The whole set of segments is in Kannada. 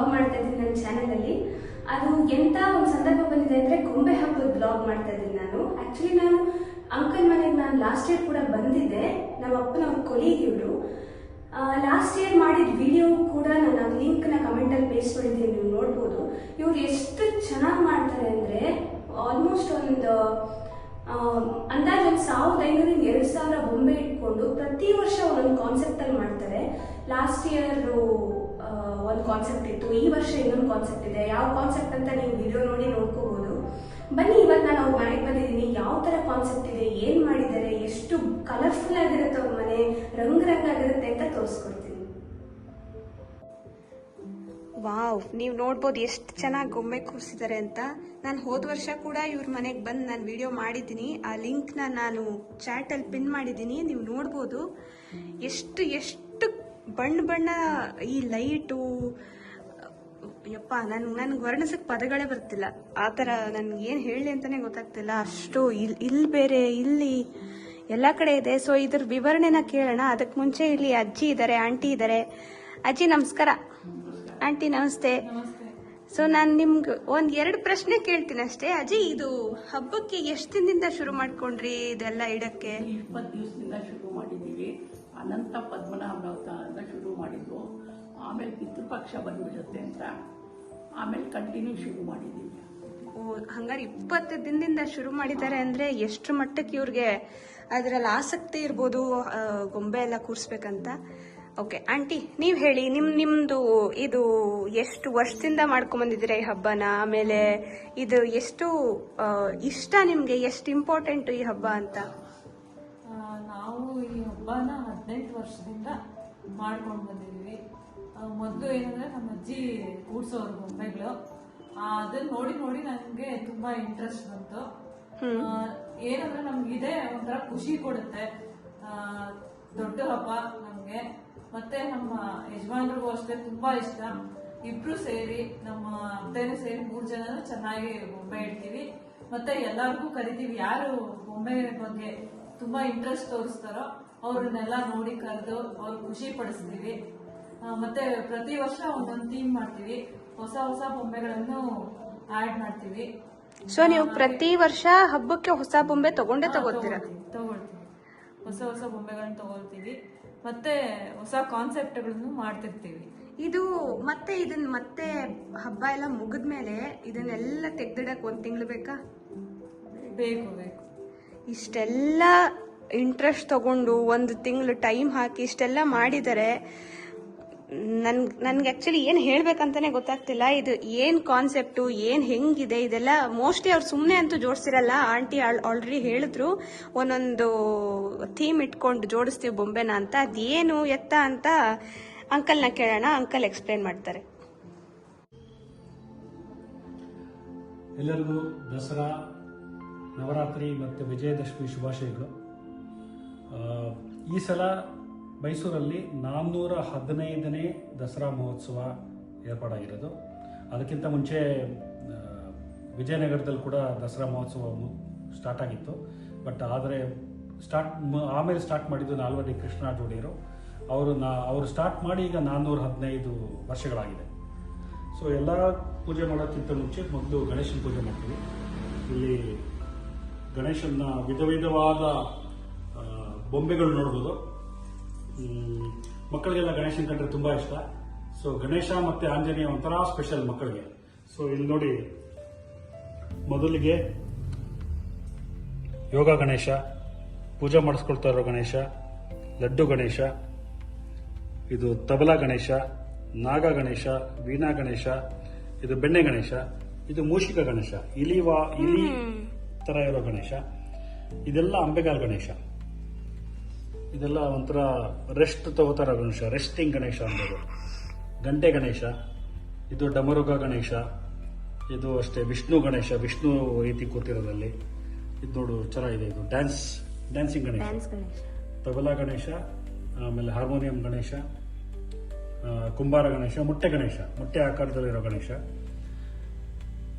ಬ್ಲಾಗ್ ಮಾಡ್ತಾ ಇದ್ದೀನಿ ನನ್ನ ಚಾನಲಲ್ಲಿ. ಅದು ಎಂತ ಒಂದು ಸಂದರ್ಭ ಬಂದಿದೆ ಅಂದರೆ ಗೊಂಬೆ ಹಬ್ಬದ ಬ್ಲಾಗ್ ಮಾಡ್ತಾ ಇದ್ದೀನಿ ನಾನು. ಆ್ಯಕ್ಚುಲಿ ನಾನು ಅಂಕಲ್ ಮನೆಗೆ ನಾನು ಲಾಸ್ಟ್ ಇಯರ್ ಕೂಡ ಬಂದಿದ್ದೆ. ನಮ್ಮ ಅಪ್ಪನ ಅವ್ರ ಕೊಲೀಗ್ ಇವರು. ಲಾಸ್ಟ್ ಇಯರ್ ಮಾಡಿದ ವಿಡಿಯೋ ಕೂಡ ನಾನು ಲಿಂಕ್ನ ಕಮೆಂಟಲ್ಲಿ ಪೇಸ್ಟ್ ಮಾಡಿದ್ದೀನಿ, ನೀವು ನೋಡ್ಬೋದು. ಇವ್ರು ಎಷ್ಟು ಚೆನ್ನಾಗಿ ಮಾಡ್ತಾರೆ ಅಂದರೆ ಆಲ್ಮೋಸ್ಟ್ ಒಂದು ಅಂದಾಜು ಒಂದು 1500-2000 ಬೊಂಬೆ ಇಟ್ಕೊಂಡು ಪ್ರತಿ ವರ್ಷ ಒಂದೊಂದು ಕಾನ್ಸೆಪ್ಟಲ್ಲಿ ಮಾಡ್ತಾರೆ. ಲಾಸ್ಟ್ ಇಯರ್ ಒಂದು ಕಾನ್ಸೆಪ್ಟ್ ಇತ್ತು, ಈ ವರ್ಷ ಇನ್ನೊಂದು ಕಾನ್ಸೆಪ್ಟ್ ಇದೆ. ಯಾವ ಕಾನ್ಸೆಪ್ಟ್ ಅಂತ ನೀವು ವಿಡಿಯೋ ನೋಡಿ ನೋಡ್ಕೋಬಹುದು. ಬನ್ನಿ, ಇವತ್ತು ನಾನು ಅವ್ರ ಮನೆಗೆ ಬಂದಿದ್ದೀನಿ. ಯಾವ ಥರ ಕಾನ್ಸೆಪ್ಟ್ ಇದೆ, ಏನು ಮಾಡಿದ್ದಾರೆ, ಎಷ್ಟು ಕಲರ್ಫುಲ್ ಆಗಿರುತ್ತೆ ಅವ್ರ ಮನೆ, ರಂಗಾಗಿರುತ್ತೆ ಅಂತ ತೋರಿಸ್ಕೊಡ್ತೀನಿ. ವಾವ್, ನೀವು ನೋಡ್ಬೋದು ಎಷ್ಟು ಚೆನ್ನಾಗಿ ಗೊಂಬೆ ಕೂರಿಸಿದ್ದಾರೆ ಅಂತ. ನಾನು ಹೋದ ವರ್ಷ ಕೂಡ ಇವ್ರ ಮನೆಗೆ ಬಂದು ನಾನು ವಿಡಿಯೋ ಮಾಡಿದ್ದೀನಿ. ಆ ಲಿಂಕ್ನ ನಾನು ಚಾಟಲ್ಲಿ ಪಿನ್ ಮಾಡಿದ್ದೀನಿ, ನೀವು ನೋಡ್ಬೋದು. ಎಷ್ಟು ಎಷ್ಟು ಬಣ್ಣ ಈ ಲೈಟು, ಯಪ್ಪ ನನಗೆ ವರ್ಣಿಸಕ್ಕೆ ಪದಗಳೇ ಬರ್ತಿಲ್ಲ. ಆ ಥರ ನನಗೆ ಏನು ಹೇಳಿ ಅಂತಲೇ ಗೊತ್ತಾಗ್ತಿಲ್ಲ. ಅಷ್ಟು ಇಲ್ಲಿ ಬೇರೆ, ಇಲ್ಲಿ ಎಲ್ಲ ಕಡೆ ಇದೆ. ಸೊ ಇದ್ರ ವಿವರಣೆನ ಕೇಳೋಣ. ಅದಕ್ಕೆ ಮುಂಚೆ ಇಲ್ಲಿ ಅಜ್ಜಿ ಇದ್ದಾರೆ, ಆಂಟಿ ಇದ್ದಾರೆ. ಅಜ್ಜಿ ನಮಸ್ಕಾರ. ಆಂಟಿ ನಮಸ್ತೆ. ಸೊ ನಾನು ನಿಮ್ಗೆ 1-2 ಪ್ರಶ್ನೆ ಕೇಳ್ತೀನಿ ಅಷ್ಟೇ. ಅಜ್ಜಿ, ಇದು ಹಬ್ಬಕ್ಕೆ ಎಷ್ಟು ದಿನದಿಂದ ಶುರು ಮಾಡ್ಕೊಂಡ್ರಿ ಇದೆಲ್ಲ ಇಡಕ್ಕೆ? 20 ದಿವಸದಿಂದ ಶುರು ಮಾಡಿದ್ದೀವಿ. ಅನಂತ ಪದ್ಮನಾಭ ಅಂತ ಶುರು ಮಾಡಿದ್ವು. ಆಮೇಲೆ ಪಿತೃಪಕ್ಷ ಬಂದ್ಬಿಡುತ್ತೆ ಅಂತ ಆಮೇಲೆ ಕಂಟಿನ್ಯೂ ಶುರು ಮಾಡಿದ್ದೀವಿ. ಓ, ಹಂಗಾರೆ 20 ದಿನದಿಂದ ಶುರು ಮಾಡಿದ್ದಾರೆ ಅಂದ್ರೆ ಎಷ್ಟು ಮಟ್ಟಕ್ಕೆ ಇವ್ರಿಗೆ ಅದರಲ್ಲಿ ಆಸಕ್ತಿ ಇರ್ಬೋದು ಗೊಂಬೆ ಎಲ್ಲ ಕೂರಿಸ್ಬೇಕಂತ. ಓಕೆ ಆಂಟಿ, ನೀವು ಹೇಳಿ, ನಿಮ್ದು ಇದು ಎಷ್ಟು ವರ್ಷದಿಂದ ಮಾಡ್ಕೊಂಬಂದಿದ್ದೀರಾ ಈ ಹಬ್ಬನ? ಆಮೇಲೆ ಇದು ಎಷ್ಟು ಇಷ್ಟ ನಿಮ್ಗೆ, ಎಷ್ಟು ಇಂಪಾರ್ಟೆಂಟ್ ಈ ಹಬ್ಬ ಅಂತ? ನಾವು ಈ ಹಬ್ಬನ 18 ವರ್ಷದಿಂದ ಮಾಡ್ಕೊಂಡು ಬಂದಿದ್ದೀವಿ. ಮೊದಲು ಏನಂದ್ರೆ ನಮ್ಮ ಅಜ್ಜಿ ಕೂಡ್ಸೋರು ಗೊಂಬೆಗಳು. ಅದನ್ನ ನೋಡಿ ನೋಡಿ ನನಗೆ ತುಂಬಾ ಇಂಟ್ರೆಸ್ಟ್ ಬಂತು. ಏನಂದ್ರೆ ನಮ್ಗಿದೆ ಒಂಥರ ಖುಷಿ ಕೊಡುತ್ತೆ. ದೊಡ್ಡ ಹಬ್ಬ ನಮ್ಗೆ. ಮತ್ತೆ ನಮ್ಮ ಯಜಮಾನ್ರಿಗೂ ಅಷ್ಟೇ ತುಂಬಾ ಇಷ್ಟ. ಇಬ್ರು ಸೇರಿ, ನಮ್ಮ ಅತ್ತೆನೂ ಸೇರಿ 3 ಜನನು ಚೆನ್ನಾಗಿ ಗೊಂಬೆ ಇಡ್ತೀವಿ. ಮತ್ತೆ ಎಲ್ಲರಿಗೂ ಕರಿತೀವಿ. ಯಾರು ಗೊಂಬೆ ಬಗ್ಗೆ ತುಂಬಾ ಇಂಟ್ರೆಸ್ಟ್ ತೋರಿಸ್ತಾರೋ ಅವ್ರನ್ನೆಲ್ಲ ನೋಡಿ ಕರೆದು ಅವ್ರು ಖುಷಿ ಪಡಿಸ್ತೀವಿ. ಮತ್ತೆ ಪ್ರತಿ ವರ್ಷ ಒಂದೊಂದು ಥೀಮ್ ಮಾಡ್ತೀವಿ. ಹೊಸ ಹೊಸ ಬೊಂಬೆಗಳನ್ನು ಆಡ್ ಮಾಡ್ತೀವಿ. ಸೊ ನೀವು ಪ್ರತಿ ವರ್ಷ ಹಬ್ಬಕ್ಕೆ ಹೊಸ ಬೊಂಬೆ ತಗೊಳ್ತೀರಾ? ತಗೊಳ್ತೀವಿ. ಹೊಸ ಹೊಸ ಬೊಂಬೆಗಳನ್ನ ತಗೊಳ್ತೀವಿ. ಮತ್ತೆ ಹೊಸ ಕಾನ್ಸೆಪ್ಟ್ಗಳನ್ನು ಮಾಡ್ತಿರ್ತೀವಿ. ಇದು ಮತ್ತೆ ಹಬ್ಬ ಎಲ್ಲ ಮುಗಿದ್ಮೇಲೆ ಇದನ್ನೆಲ್ಲ ತೆಗ್ದಿಡಕ್ 1 ತಿಂಗಳು ಬೇಕಾ? ಬೇಕು. ಇಷ್ಟೆಲ್ಲ ಇಂಟ್ರೆಸ್ಟ್ ತಗೊಂಡು 1 ತಿಂಗಳು ಟೈಮ್ ಹಾಕಿ ಇಷ್ಟೆಲ್ಲ ಮಾಡಿದರೆ ನನ್ಗೆ ಆಕ್ಚುಲಿ ಏನು ಹೇಳ್ಬೇಕಂತಾನೆ ಗೊತ್ತಾಗ್ತಿಲ್ಲ. ಇದು ಏನ್ ಕಾನ್ಸೆಪ್ಟು, ಏನ್ ಹೆಂಗಿದೆ ಇದೆಲ್ಲ. ಮೋಸ್ಟ್ಲಿ ಅವ್ರು ಸುಮ್ಮನೆ ಅಂತೂ ಜೋಡಿಸಿರಲ್ಲ. ಆಂಟಿ ಆಲ್ರೆಡಿ ಹೇಳಿದ್ರು ಒಂದೊಂದು ಥೀಮ್ ಇಟ್ಕೊಂಡು ಜೋಡಿಸ್ತೀವಿ ಬೊಂಬೆನ ಅಂತ. ಅದೇನು ಎತ್ತ ಅಂತ ಅಂಕಲ್ನ ಕೇಳೋಣ, ಅಂಕಲ್ ಎಕ್ಸ್ಪ್ಲೇನ್ ಮಾಡ್ತಾರೆ. ಎಲ್ಲರಿಗೂ ದಸರಾ, ನವರಾತ್ರಿ ಮತ್ತು ವಿಜಯದಶಮಿ ಶುಭಾಶಯಗಳು. ಈ ಸಲ ಮೈಸೂರಲ್ಲಿ 415ನೇ ದಸರಾ ಮಹೋತ್ಸವ ಏರ್ಪಾಡಾಗಿರೋದು. ಅದಕ್ಕಿಂತ ಮುಂಚೆ ವಿಜಯನಗರದಲ್ಲಿ ಕೂಡ ದಸರಾ ಮಹೋತ್ಸವ ಸ್ಟಾರ್ಟ್ ಆಗಿತ್ತು. ಬಟ್ ಆದರೆ ಆಮೇಲೆ ಸ್ಟಾರ್ಟ್ ಮಾಡಿದ್ದು ನಾಲ್ವಡಿ ಕೃಷ್ಣ ಜೋಡಿಯರು. ಅವರು ಸ್ಟಾರ್ಟ್ ಮಾಡಿ ಈಗ 415 ವರ್ಷಗಳಾಗಿದೆ. ಸೊ ಎಲ್ಲ ಪೂಜೆ ಮಾಡೋಕ್ಕಿಂತ ಮುಂಚೆ ಮೊದಲು ಗಣೇಶನ ಪೂಜೆ ಮಾಡ್ತೀವಿ. ಇಲ್ಲಿ ಗಣೇಶನ ವಿಧವಾದ ಬೊಂಬೆಗಳು ನೋಡ್ಬೋದು. ಮಕ್ಕಳಿಗೆಲ್ಲ ಗಣೇಶನ ಕಂಡ್ರೆ ತುಂಬ ಇಷ್ಟ. ಸೊ ಗಣೇಶ ಮತ್ತು ಆಂಜನೇಯ ಒಂಥರ ಸ್ಪೆಷಲ್ ಮಕ್ಕಳಿಗೆ. ಸೊ ಇಲ್ಲಿ ನೋಡಿ, ಮೊದಲಿಗೆ ಯೋಗ ಗಣೇಶ, ಪೂಜೆ ಮಾಡಿಸ್ಕೊಳ್ತಾ ಇರೋ ಗಣೇಶ, ಲಡ್ಡು ಗಣೇಶ, ಇದು ತಬಲಾ ಗಣೇಶ, ನಾಗ ಗಣೇಶ, ವೀಣಾ ಗಣೇಶ, ಇದು ಬೆಣ್ಣೆ ಗಣೇಶ, ಇದು ಮೂಷಿಕ ಗಣೇಶ, ಇಲಿ ತರ ಇರೋ ಗಣೇಶ, ಇದೆಲ್ಲ ಅಂಬೆಗಾಲ್ ಗಣೇಶ. ಇದೆಲ್ಲ ಒಂಥರ ರೆಸ್ಟ್ ತಗೋತಾರ ಗಣೇಶ, ರೆಸ್ಟಿಂಗ್ ಗಣೇಶ ಅಂಬೋದು. ಗಂಟೆ ಗಣೇಶ, ಇದು ಡಮರುಗ ಗಣೇಶ, ಇದು ಅಷ್ಟೇ ವಿಷ್ಣು ಗಣೇಶ, ವಿಷ್ಣು ರೀತಿ ಕೂತಿರೋದಲ್ಲಿ. ಇದು ನೋಡು ಚೆನ್ನಾಗಿದೆ. ಇದು ಡ್ಯಾನ್ಸಿಂಗ್ ಗಣೇಶ, ತಬಲಾ ಗಣೇಶ, ಆಮೇಲೆ ಹಾರ್ಮೋನಿಯಂ ಗಣೇಶ, ಕುಂಬಾರ ಗಣೇಶ, ಮೊಟ್ಟೆ ಗಣೇಶ, ಮೊಟ್ಟೆ ಆಕಾರದಲ್ಲಿರೋ ಗಣೇಶ.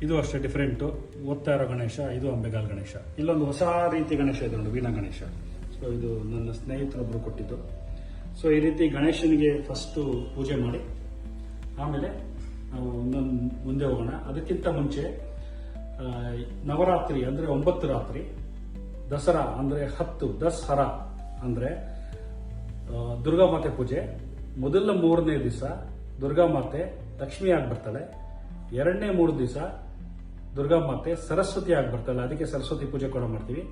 ಇದು ಅಷ್ಟೇ ಡಿಫ್ರೆಂಟು. ಓದ್ತಾ ಇರೋ ಗಣೇಶ, ಇದು ಅಂಬೆಗಾಲ್ ಗಣೇಶ. ಇಲ್ಲೊಂದು ಹೊಸ ರೀತಿ ಗಣೇಶ ಇದೆ ನೋಡಿ, ವೀಣಾ ಗಣೇಶ. ಸೊ ಇದು ನನ್ನ ಸ್ನೇಹಿತರೊಬ್ಬರು ಕೊಟ್ಟಿದ್ದು. ಸೊ ಈ ರೀತಿ ಗಣೇಶನಿಗೆ ಫಸ್ಟು ಪೂಜೆ ಮಾಡಿ ಆಮೇಲೆ ನಾವು ಇನ್ನೊಂದು ಮುಂದೆ ಹೋಗೋಣ. ಅದಕ್ಕಿಂತ ಮುಂಚೆ ನವರಾತ್ರಿ ಅಂದರೆ 9 ರಾತ್ರಿ, ದಸರಾ ಅಂದರೆ 10, ದಸರಾ ಅಂದರೆ ದುರ್ಗಾಮಾತೆ ಪೂಜೆ. ಮೊದಲ 3ನೇ ದಿವಸ ದುರ್ಗಾಮಾತೆ ಲಕ್ಷ್ಮಿ ಆಗಿ ಬರ್ತಾಳೆ. 2ನೇ 3 ದಿವಸ ದುರ್ಗಾಮಾತೆ ಸರಸ್ವತಿ ಆಗಿ ಬರ್ತಾಳೆ, ಅದಕ್ಕೆ ಸರಸ್ವತಿ ಪೂಜೆ ಕೂಡ ಮಾಡ್ತೀವಿ.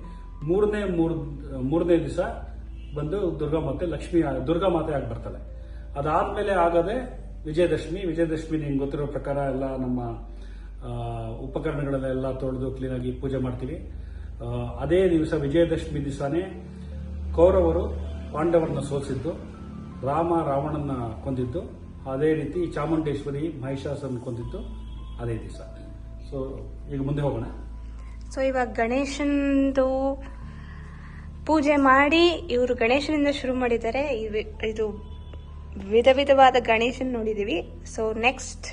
3ನೇ ದಿವಸ ಬಂದು ದುರ್ಗಾಮಾತೆ ಆಗಿ ಬರ್ತಾಳೆ. ಅದಾದ್ಮೇಲೆ ಆಗದೆ ವಿಜಯದಶಮಿ. ನಿಮ್ಗೆ ಗೊತ್ತಿರೋ ಪ್ರಕಾರ ಎಲ್ಲ ನಮ್ಮ ಉಪಕರಣಗಳನ್ನೆಲ್ಲ ತೊಳೆದು ಕ್ಲೀನಾಗಿ ಪೂಜೆ ಮಾಡ್ತೀವಿ. ಅದೇ ದಿವಸ ವಿಜಯದಶಮಿ ದಿವಸನೇ ಕೌರವರು ಪಾಂಡವರನ್ನ ಸೋಲಿಸಿದ್ದು, ರಾಮ ರಾವಣನ ಕೊಂದಿದ್ದು, ಅದೇ ರೀತಿ ಚಾಮುಂಡೇಶ್ವರಿ ಮಹಿಷಾಸುರನ ಕೊಂದಿದ್ದು ಅದೇ ದಿವಸ. ಸೊ ಈಗ ಮುಂದೆ ಹೋಗೋಣ. ಸೊ ಇವಾಗ ಗಣೇಶಂದು ಪೂಜೆ ಮಾಡಿ ಇವರು ಗಣೇಶನಿಂದ ಶುರು ಮಾಡಿದ್ದಾರೆ. ಇದು ವಿಧವಾದ ಗಣೇಶನ್ ನೋಡಿದೀವಿ. ಸೊ ನೆಕ್ಸ್ಟ್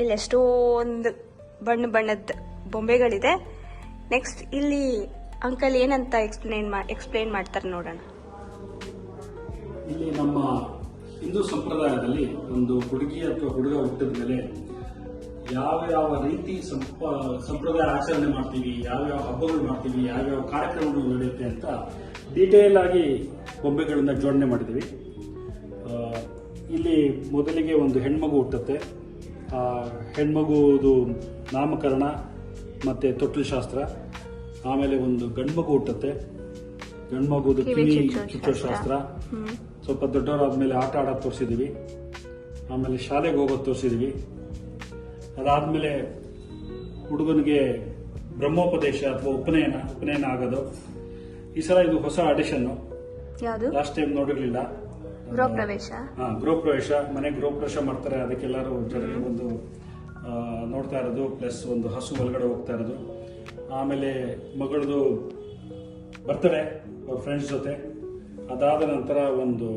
ಇಲ್ಲಿ ಎಷ್ಟೊಂದು ಬಣ್ಣದ ಬೊಂಬೆಗಳಿದೆ. ನೆಕ್ಸ್ಟ್ ಇಲ್ಲಿ ಅಂಕಲ್ ಏನಂತ ಎಕ್ಸ್ಪ್ಲೇನ್ ಮಾಡ್ತಾರೆ ನೋಡೋಣ. ಇಲ್ಲಿ ನಮ್ಮ ಹಿಂದೂ ಸಂಪ್ರದಾಯದಲ್ಲಿ ಒಂದು ಹುಡುಗಿ ಅಥವಾ ಹುಡುಗ ಹುಟ್ಟಿದ ಮೇಲೆ ಯಾವ ರೀತಿ ಸಂಪ್ರದಾಯ ಆಚರಣೆ ಮಾಡ್ತೀವಿ, ಯಾವ್ಯಾವ ಹಬ್ಬಗಳು ಮಾಡ್ತೀವಿ, ಯಾವ್ಯಾವ ಕಾರ್ಯಕ್ರಮಗಳು ನಡೆಯುತ್ತೆ ಅಂತ ಡೀಟೇಲ್ ಆಗಿ ಬೊಂಬೆಗಳನ್ನ ಜೋಡಣೆ ಮಾಡಿದ್ದೀವಿ. ಇಲ್ಲಿ ಮೊದಲಿಗೆ ಒಂದು ಹೆಣ್ಮಗು ಹುಟ್ಟುತ್ತೆ. ಆ ಹೆಣ್ಮಗುದು ನಾಮಕರಣ ಮತ್ತು ತೊಟ್ಟಿಲು ಶಾಸ್ತ್ರ. ಆಮೇಲೆ ಒಂದು ಗಂಡ್ಮಗು ಹುಟ್ಟುತ್ತೆ. ಗಂಡ್ಮಗುದು ಕಿವಿ ಚುಚ್ಚೋ ಶಾಸ್ತ್ರ. ಸ್ವಲ್ಪ ದೊಡ್ಡವರಾದ್ಮೇಲೆ ಆಟ ಆಡೋದು ತೋರಿಸಿದೀವಿ. ಆಮೇಲೆ ಶಾಲೆಗೆ ಹೋಗೋದು ತೋರಿಸಿದೀವಿ. ಅದಾದ್ಮೇಲೆ ಹುಡುಗನಿಗೆ ಬ್ರಹ್ಮೋಪದೇಶ ಅಥವಾ ಉಪನಯನ ಆಗೋದು. ಈ ಸಲ ಇದು ಹೊಸ ಅಡಿಷನ್. Last time ನೋಡಿರ್ಲಿಲ್ಲ. ಗೃಹ ಪ್ರವೇಶ, ಮನೆ ಗೃಹ ಪ್ರವೇಶ ಮಾಡ್ತಾರೆ. ಅದಕ್ಕೆಲ್ಲರೂ ಜನರಿಗೆ ಒಂದು ನೋಡ್ತಾ ಇರೋದು, ಪ್ಲಸ್ ಒಂದು ಹಸು ಒಳಗಡೆ ಹೋಗ್ತಾ ಇರೋದು. ಆಮೇಲೆ ಮಗಳದು ಬರ್ತಡೇ ಅವ್ರ ಫ್ರೆಂಡ್ಸ್ ಜೊತೆ. ಅದಾದ ನಂತರ ಒಂದು